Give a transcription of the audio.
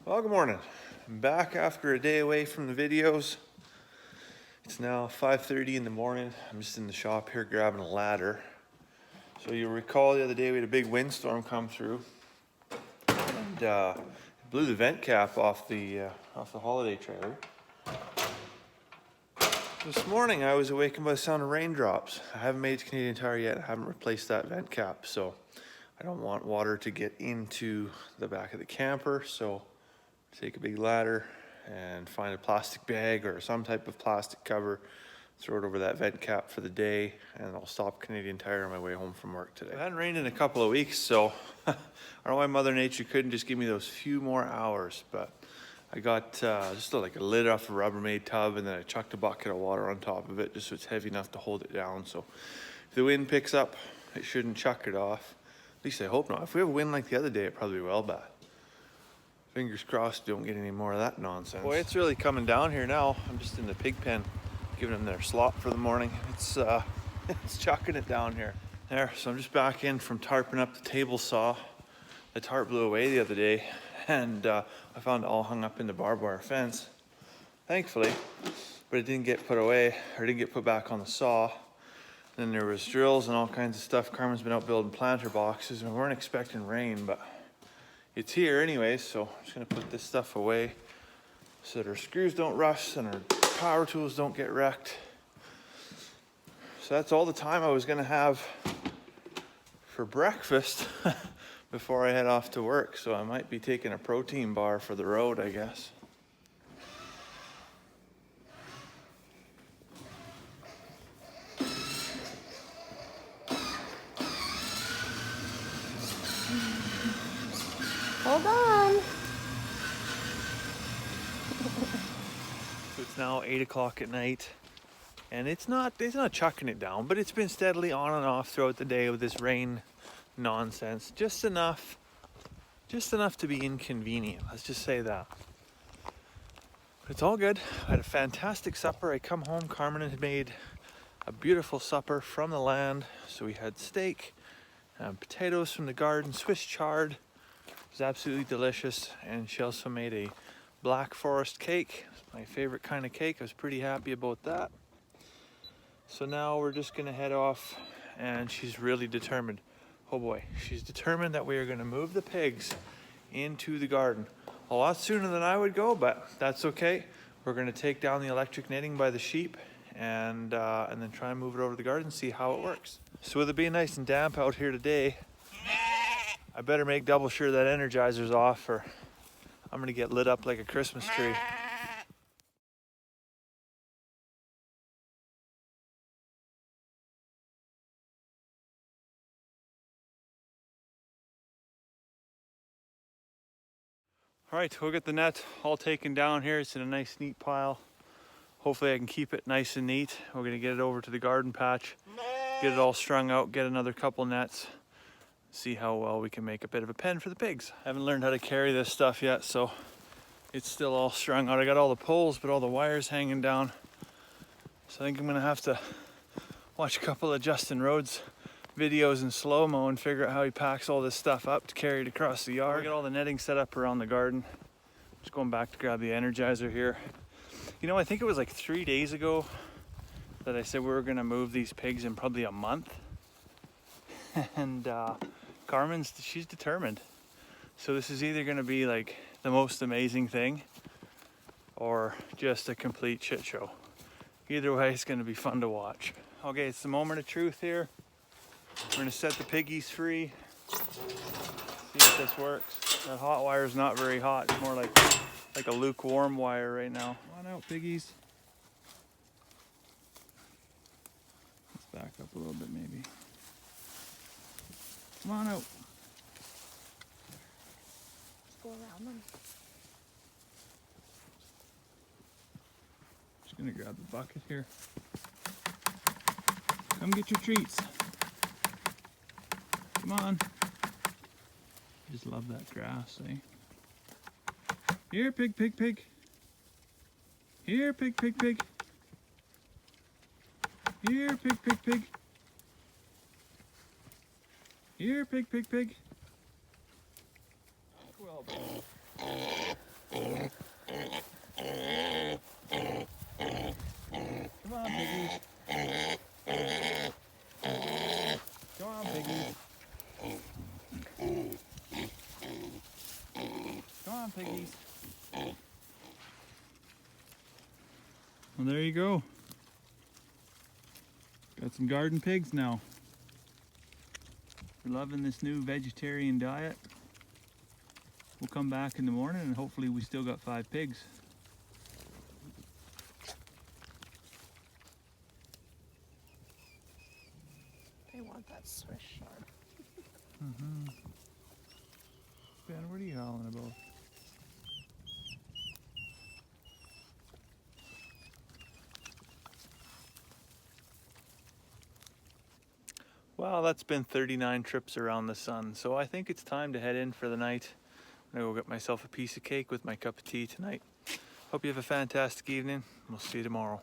Well, good morning. I'm back after a day away from the videos. It's now 5:30 in the morning. I'm just in the shop here grabbing a ladder. So you'll recall the other day we had a big windstorm come through and it blew the vent cap off the holiday trailer. This morning I was awakened by the sound of raindrops. I haven't made it to Canadian Tire yet. I haven't replaced that vent cap, so I don't want water to get into the back of the camper. So take a big ladder and find a plastic bag or some type of plastic cover, throw it over that vent cap for the day, and I'll stop Canadian Tire on my way home from work today. It hadn't rained in a couple of weeks, so I don't know why Mother Nature couldn't just give me those few more hours, but I got just like a lid off a Rubbermaid tub, and then I chucked a bucket of water on top of it just so it's heavy enough to hold it down. So if the wind picks up, it shouldn't chuck it off. At least I hope not. If we have a wind like the other day, it probably will bad. Fingers crossed don't get any more of that nonsense. Boy, it's really coming down here now. I'm just in the pig pen giving them their slop for the morning. It's chucking it down here. There, so I'm just back in from tarping up the table saw. The tarp blew away the other day, and I found it all hung up in the barbed wire fence, thankfully, but it didn't get put away, or didn't get put back on the saw. Then there was drills and all kinds of stuff. Carmen's been out building planter boxes, and we weren't expecting rain, but it's here anyways, so I'm just gonna put this stuff away so that our screws don't rust and our power tools don't get wrecked. So that's all the time I was gonna have for breakfast before I head off to work. So I might be taking a protein bar for the road, I guess. Hold on. So it's now 8 o'clock at night, and it's not chucking it down, but it's been steadily on and off throughout the day with this rain nonsense. Just enough to be inconvenient. Let's just say that. But it's all good. I had a fantastic supper. I come home, Carmen had made a beautiful supper from the land. So we had steak, potatoes from the garden, Swiss chard. It was absolutely delicious, and she also made a Black Forest cake, my favorite kind of cake. I was pretty happy about that. So now we're just gonna head off, and she's really determined. Oh boy, she's determined that we are gonna move the pigs into the garden. A lot sooner than I would go, but that's okay. We're gonna take down the electric netting by the sheep and then try and move it over to the garden and see how it works. So with it being nice and damp out here today, I better make double sure that Energizer's off, or I'm gonna get lit up like a Christmas tree. All right, we'll get the net all taken down here. It's in a nice neat pile. Hopefully I can keep it nice and neat. We're gonna get it over to the garden patch, get it all strung out, get another couple nets, see how well we can make a bit of a pen for the pigs. I haven't learned how to carry this stuff yet, so it's still all strung out. I got all the poles, but all the wires hanging down. So I think I'm gonna have to watch a couple of Justin Rhodes videos in slow-mo and figure out how he packs all this stuff up to carry it across the yard. I got all the netting set up around the garden. Just going back to grab the Energizer here. You know, I think it was like 3 days ago that I said we were gonna move these pigs in probably a month. And she's determined. So this is either gonna be like the most amazing thing or just a complete shit show. Either way, it's gonna be fun to watch. Okay, it's the moment of truth here. We're gonna set the piggies free. See if this works. That hot wire is not very hot. It's more like a lukewarm wire right now. Come on out, piggies. Let's back up a little bit maybe. Come on out. Let's go around them. Just gonna grab the bucket here. Come get your treats. Come on. I just love that grass, eh? Here, pig, pig, pig. Here, pig, pig, pig. Here, pig, pig, pig. Here, pig, pig, pig. Well done. on, piggies. Well, there you go. Got some garden pigs now. We're loving this new vegetarian diet. We'll come back in the morning and hopefully we still got 5 pigs. They want that Swiss sharp. Ben, what are you howling about? Well, that's been 39 trips around the sun, so I think it's time to head in for the night. I'm gonna go get myself a piece of cake with my cup of tea tonight. Hope you have a fantastic evening. We'll see you tomorrow.